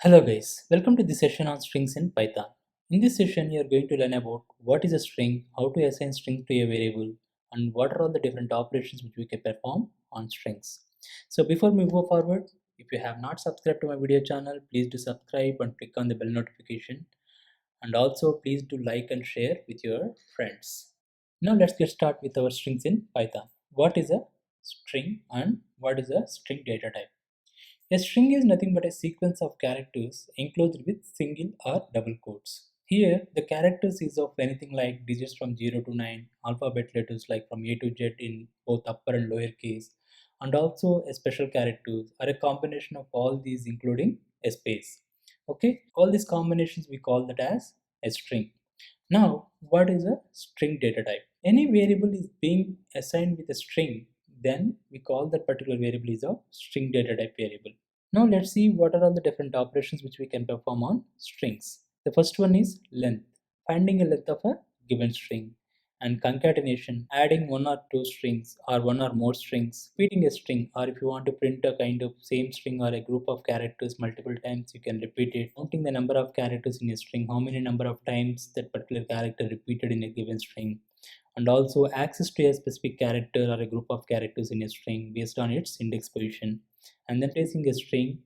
Hello guys, welcome to this session on strings in Python. In this session, you are going to learn about what is a string, how to assign string to a variable, and what are all the different operations which we can perform on strings. So before we move forward, if you have not subscribed to my video channel, please do subscribe and click on the bell notification. And also please do like and share with your friends. Now let's get started with our strings in Python. What is a string and what is a string data type? A string is nothing but a sequence of characters enclosed with single or double quotes. Here, the characters is of anything like digits from 0 to 9, alphabet letters like from A to Z in both upper and lower case, and also a special characters are a combination of all these including a space. Okay, all these combinations we call that as a string. Now, what is a string data type? Any variable is being assigned with a string, then we call that particular variable is a string data type variable. Now let's see what are all the different operations which we can perform on strings. The first one is length, finding a length of a given string, and concatenation, adding one or two strings or one or more strings, repeating a string, or if you want to print a kind of same string or a group of characters multiple times, you can repeat it, counting the number of characters in a string, how many number of times that particular character repeated in a given string, and also access to a specific character or a group of characters in a string based on its index position, and then placing a string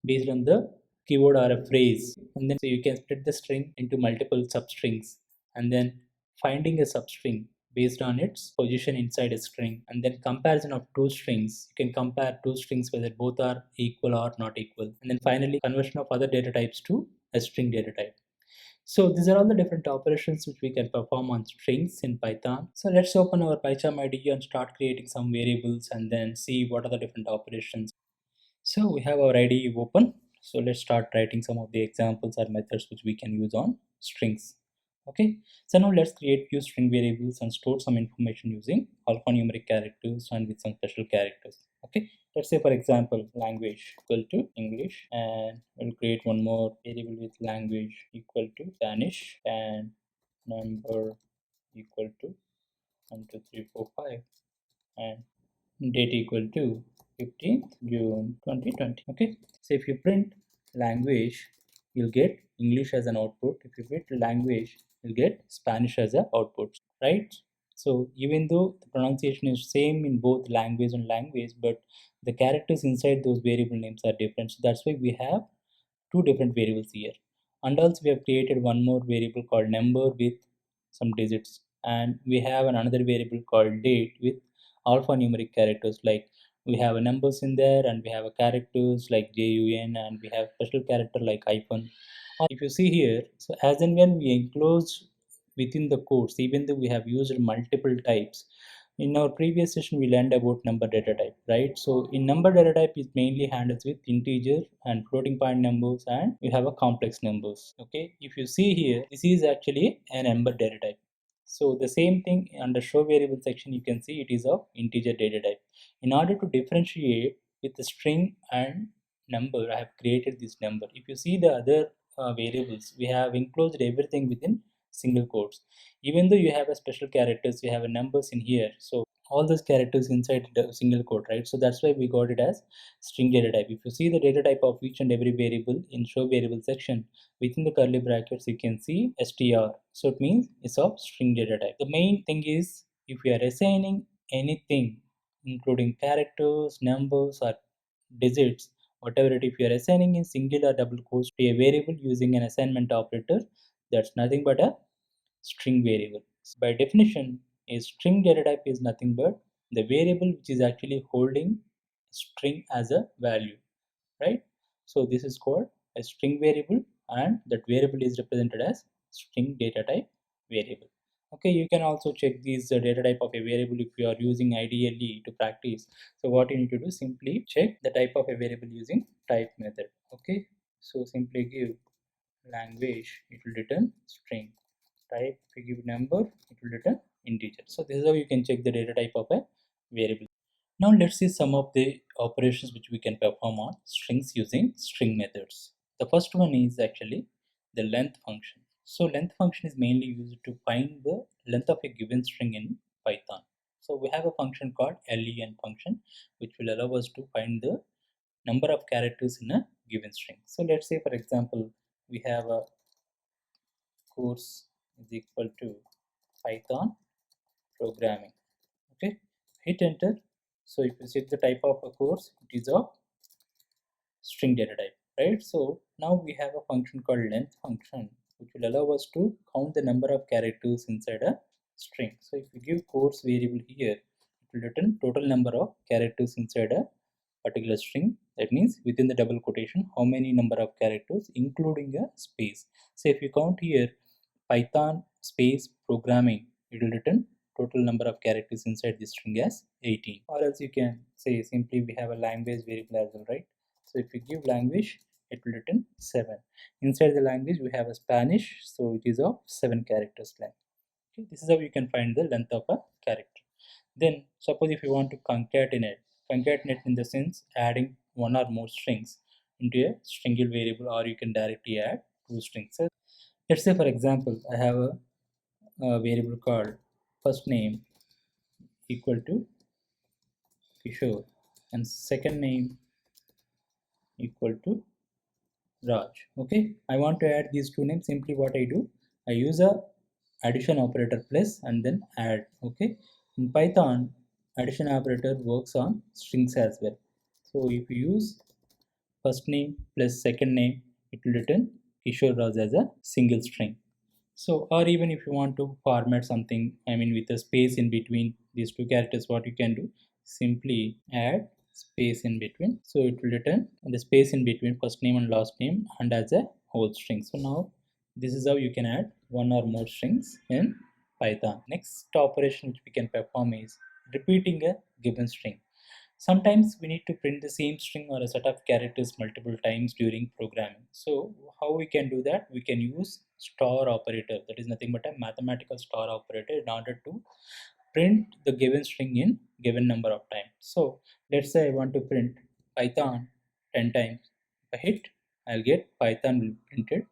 based on the keyword or a phrase, and then so you can split the string into multiple substrings, and then finding a substring based on its position inside a string, and then comparison of two strings. You can compare two strings whether both are equal or not equal, and then finally conversion of other data types to a string data type. So these are all the different operations which we can perform on strings in Python. So let's open our PyCharm IDE and start creating some variables and then see what are the different operations. So we have our IDE open. So let's start writing some of the examples or methods which we can use on strings. Okay, so now let's create few string variables and store some information using alphanumeric characters and with some special characters. Okay, let's say for example language equal to English, and we'll create one more variable with language equal to Spanish, and number equal to 1 2 3 4 5, and date equal to 15th June 2020. Okay, so if you print language, you'll get English as an output. If you print language, you'll get Spanish as an output, right? So even though the pronunciation is same in both language and language, but the characters inside those variable names are different. So that's why we have two different variables here. And also we have created one more variable called number with some digits, and we have another variable called date with alphanumeric characters, like we have a numbers in there and we have a characters like JUN, and we have special character like hyphen. If you see here, so as and when we enclose within the codes, even though we have used multiple types, in our previous session we learned about number data type, right? So in number data type is mainly handles with integer and floating point numbers, and we have a complex numbers. Okay, if you see here, this is actually a number data type. So the same thing under show variable section, you can see it is of integer data type. In order to differentiate with the string and number, I have created this number. If you see the other variables, we have enclosed everything within single quotes. Even though you have a special characters, you have a numbers in here, so all those characters inside the single quote, right? So that's why we got it as string data type. If you see the data type of each and every variable in show variable section, within the curly brackets you can see str, so it means it's of string data type. The main thing is, if we are assigning anything including characters, numbers, or digits, whatever it, if you are assigning in single or double quotes to a variable using an assignment operator, that's nothing but a string variable. By definition, a string data type is nothing but the variable which is actually holding string as a value, right? So this is called a string variable, and that variable is represented as string data type variable. Okay, you can also check these data type of a variable if you are using IDLE to practice. So what you need to do, simply check the type of a variable using type method. Okay, so simply give language, it will return string. Type, if you give number, it will return integer. So this is how you can check the data type of a variable. Now let's see some of the operations which we can perform on strings using string methods. The first one is actually the length function. So length function is mainly used to find the length of a given string in Python. So we have a function called len function which will allow us to find the number of characters in a given string. So let's say, for example, we have a course is equal to Python programming. Okay, hit enter. So if you check the type of a course, it is of string data type, right? So now we have a function called length function, which will allow us to count the number of characters inside a string. So if you give course variable here, it will return total number of characters inside a particular string. That means within the double quotation how many number of characters including a space. So if you count here Python space programming, it will return total number of characters inside this string as 18. Or else you can say simply we have a language variable as well, right? So if you give language, it will return 7. Inside the language we have a Spanish, so it is of 7 characters length. Okay, this is how you can find the length of a character. Then suppose if you want to concatenate in the sense adding one or more strings into a stringle variable, or you can directly add two strings. So let's say for example I have a variable called first name equal to Kishore and second name equal to Raj. Okay, I want to add these two names. Simply what I do, I use a addition operator plus and then add. Okay, in Python, addition operator works on strings as well. So if you use first name plus second name, it will return Kishore Raj as a single string. So, or even if you want to format something, I mean with a space in between these two characters, what you can do, simply add space in between. So it will return the space in between first name and last name and as a whole string. So now this is how you can add one or more strings in Python. Next operation which we can perform is repeating a given string. Sometimes we need to print the same string or a set of characters multiple times during programming. So how we can do that? We can use star operator, that is nothing but a mathematical star operator, in order to print the given string in given number of times. So let's say I want to print Python 10 times. If I hit, I'll get Python will printed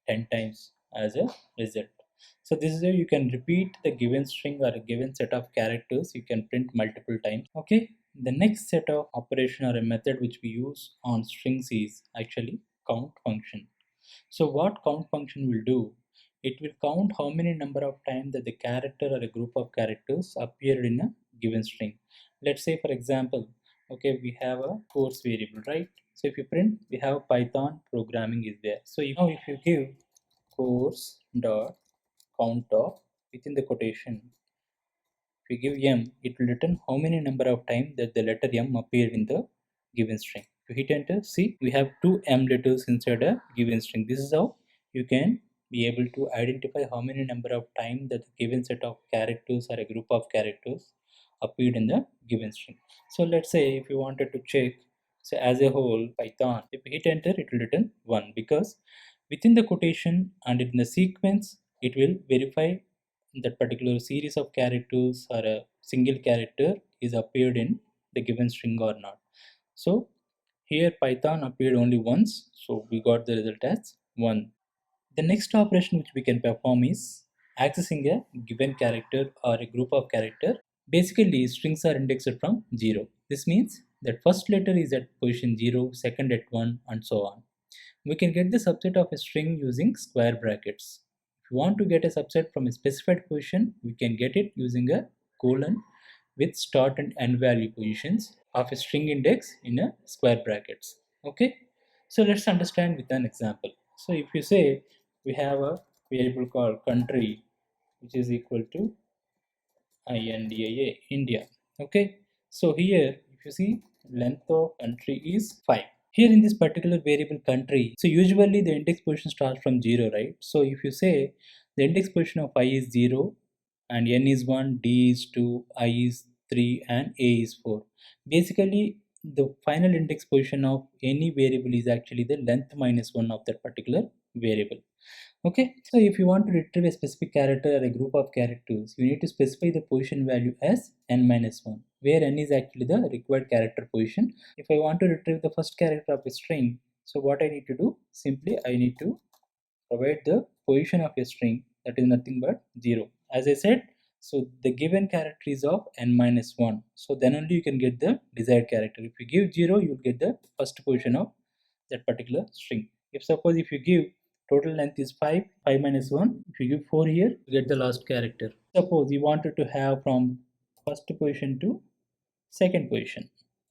10 times as a result. So this is how you can repeat the given string or a given set of characters. You can print multiple times. Okay. The next set of operation or a method which we use on strings is actually count function. So what count function will do? It will count how many number of times that the character or a group of characters appeared in a given string. Let's say for example, okay, we have a course variable, right? So if you print, we have Python programming is there. So now if you give course dot count of within the quotation, if you give m, it will return how many number of times that the letter m appeared in the given string. If you hit enter, see we have two m letters inside a given string. This is how you can be able to identify how many number of times that the given set of characters or a group of characters appeared in the given string. So let's say if you wanted to check, so as a whole Python, if you hit enter, it will return 1 because within the quotation and in the sequence it will verify that particular series of characters or a single character is appeared in the given string or not. So here Python appeared only once, so we got the result as 1. The next operation which we can perform is accessing a given character or a group of character. Basically strings are indexed from 0. This means that first letter is at position 0, second at 1 and so on. We can get the subset of a string using square brackets. If you want to get a subset from a specified position, we can get it using a colon with start and end value positions of a string index in a square brackets. Okay, so let's understand with an example. So if you say we have a variable called country which is equal to INDIA, India. Okay, so here if you see length of country is 5. Here in this particular variable country, so usually the index position starts from 0, right? So if you say the index position of I is 0 and n is 1, d is 2, I is 3 and a is 4. Basically the final index position of any variable is actually the length minus 1 of that particular variable. Okay, so if you want to retrieve a specific character or a group of characters, you need to specify the position value as n minus 1, where n is actually the required character position. If I want to retrieve the first character of a string, so what I need to do? Simply I need to provide the position of a string, that is nothing but 0. As I said, So the given character is of n minus 1. So then only you can get the desired character. If you give 0, you will get the first position of that particular string. If suppose if you give total length is 5, 5 minus 1, if you give 4 here, you get the last character. Suppose you wanted to have from first position to second position.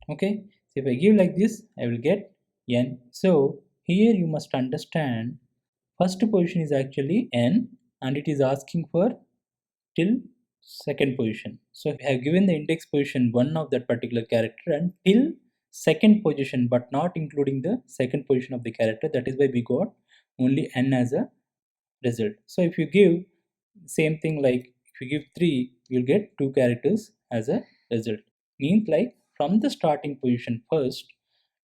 Okay, so if I give like this, I will get n. So here you must understand first position is actually n and it is asking for till second position. So I have given the index position 1 of that particular character and till second position but not including the second position of the character. That is why we got only n as a result. So if you give same thing like if you give 3, you'll get 2 characters as a result. Means like from the starting position first,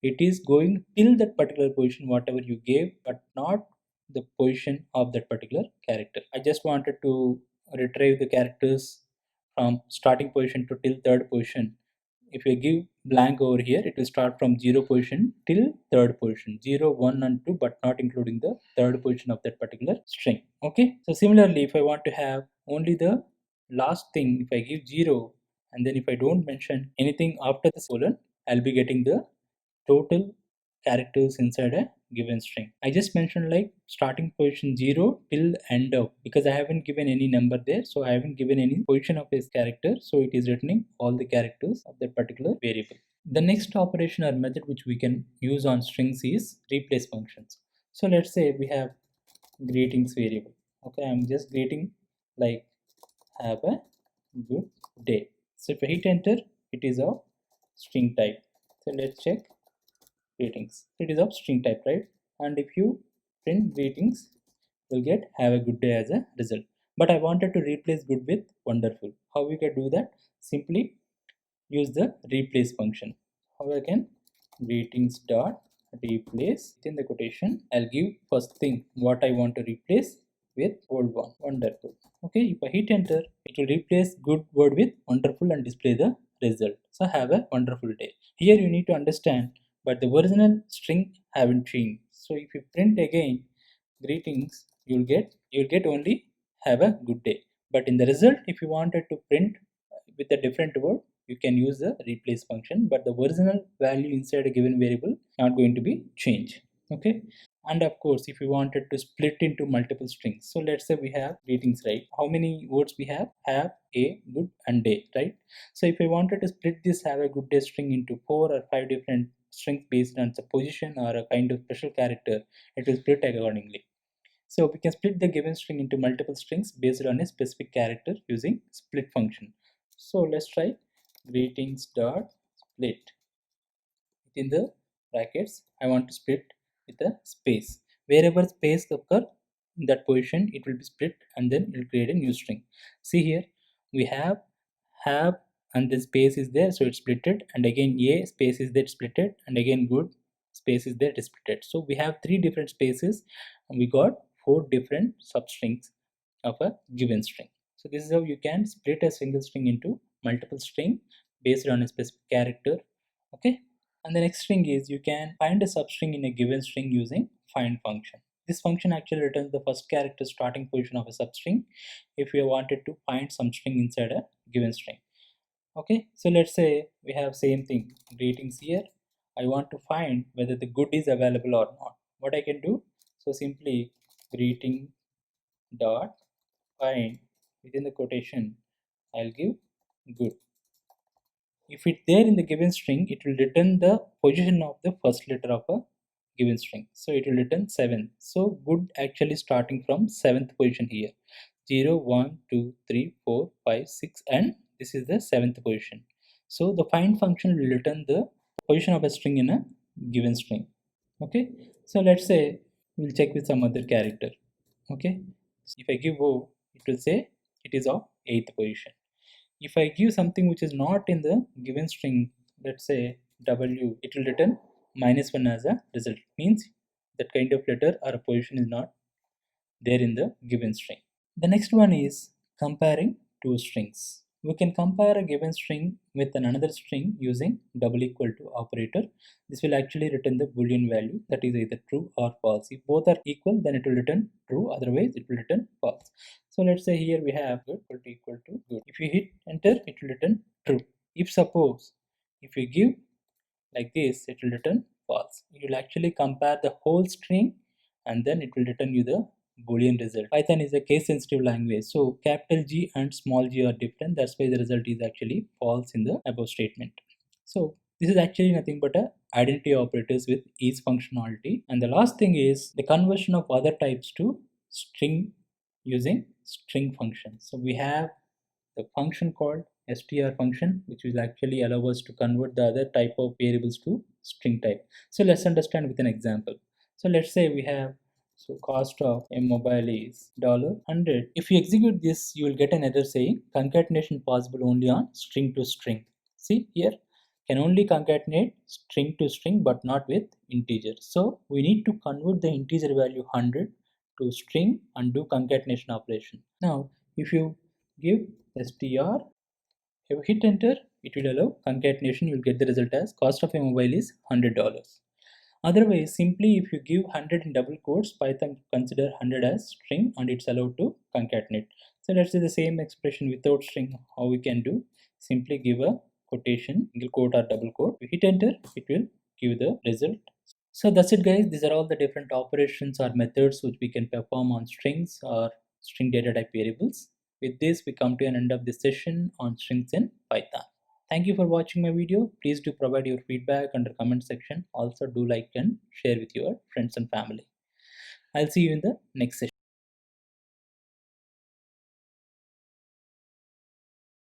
it is going till that particular position whatever you gave but not the position of that particular character. I just wanted to retrieve the characters from starting position to till third position. If you give blank over here, it will start from 0 position till third position, 0, 1 and 2 but not including the third position of that particular string. Okay, so similarly if I want to have only the last thing, if I give 0 and then if I don't mention anything after the colon, I'll be getting the total characters inside a given string. I just mentioned like starting position 0 till end of, because I haven't given any number there, so I haven't given any position of his character, so it is returning all the characters of that particular variable. The next operation or method which we can use on strings is replace functions. So let's say we have greetings variable. Okay, I'm just greeting like have a good day. So if I hit enter, it is of string type. So let's check greetings. It is of string type, right? And if you print greetings, you'll get have a good day as a result. But I wanted to replace good with wonderful. How we can do that? Simply use the replace function. How I can greetings dot replace within the quotation. I'll give first thing what I want to replace with old one, wonderful. Okay, if I hit enter, it will replace good word with wonderful and display the result. So have a wonderful day. Here you need to understand, but the original string haven't changed. So if you print again greetings, you'll get only have a good day. But in the result, if you wanted to print with a different word, you can use the replace function, but the original value inside a given variable not going to be changed. Okay, and of course if you wanted to split into multiple strings, so let's say we have greetings, right? How many words we have a good and day, right? So if I wanted to split this have a good day string into 4 or 5 different strings based on the position or a kind of special character, it will split accordingly. So we can split the given string into multiple strings based on a specific character using split function. So let's try greetings dot split. Within the brackets, I want to split with a space. Wherever space occur in that position, it will be split and then it will create a new string. See here, we have and the space is there, so it's splitted, and again a space is there splitted, and again good space is there it is splitted. So we have 3 different spaces and we got 4 different substrings of a given string. So this is how you can split a single string into multiple string based on a specific character. Okay, and the next string is you can find a substring in a given string using find function. This function actually returns the first character starting position of a substring if you wanted to find some string inside a given string. Okay, so let's say we have same thing greetings here. I want to find whether the good is available or not. What I can do? So simply greeting dot find within the quotation I'll give good. If it's there in the given string, it will return the position of the first letter of a given string. So it will return 7. So good actually starting from 7th position here. 0, 1, 2, 3, 4, 5, 6 and this is the 7th position. So the find function will return the position of a string in a given string. Okay. So let's say we'll check with some other character. Okay. So if I give O, it will say it is of 8th position. If I give something which is not in the given string, let's say W, it will return -1 as a result. Means that kind of letter or a position is not there in the given string. The next one is comparing two strings. We can compare a given string with another string using double equal to operator. This will actually return the boolean value that is either true or false. If both are equal, then it will return true, otherwise it will return false. So let's say here we have good equal to good. If you hit enter, it will return true. If suppose if you give like this, it will return false. You will actually compare the whole string and then it will return you the boolean result. Python is a case sensitive language, so capital G and small g are different. That's why the result is actually false in the above statement. So this is actually nothing but a identity operators with each functionality. And the last thing is the conversion of other types to string using string functions. So we have the function called str function, which will actually allow us to convert the other type of variables to string type. So let's understand with an example. So let's say we have, so cost of a mobile is $100. If you execute this, you will get an error saying concatenation possible only on string to string. See here, can only concatenate string to string but not with integer. So we need to convert the integer value 100 to string and do concatenation operation. Now if you give str, if you hit enter, it will allow concatenation. You will get the result as cost of a mobile is $100. Otherwise, simply if you give 100 in double quotes, Python consider 100 as string and it's allowed to concatenate. So let's say the same expression without string, how we can do, simply give a quotation, single quote or double quote. If you hit enter, it will give the result. So that's it guys, these are all the different operations or methods which we can perform on strings or string data type variables. With this we come to an end of this session on strings in Python. Thank you for watching my video. Please do provide your feedback under comment section. Also do like and share with your friends and family. I'll see you in the next session.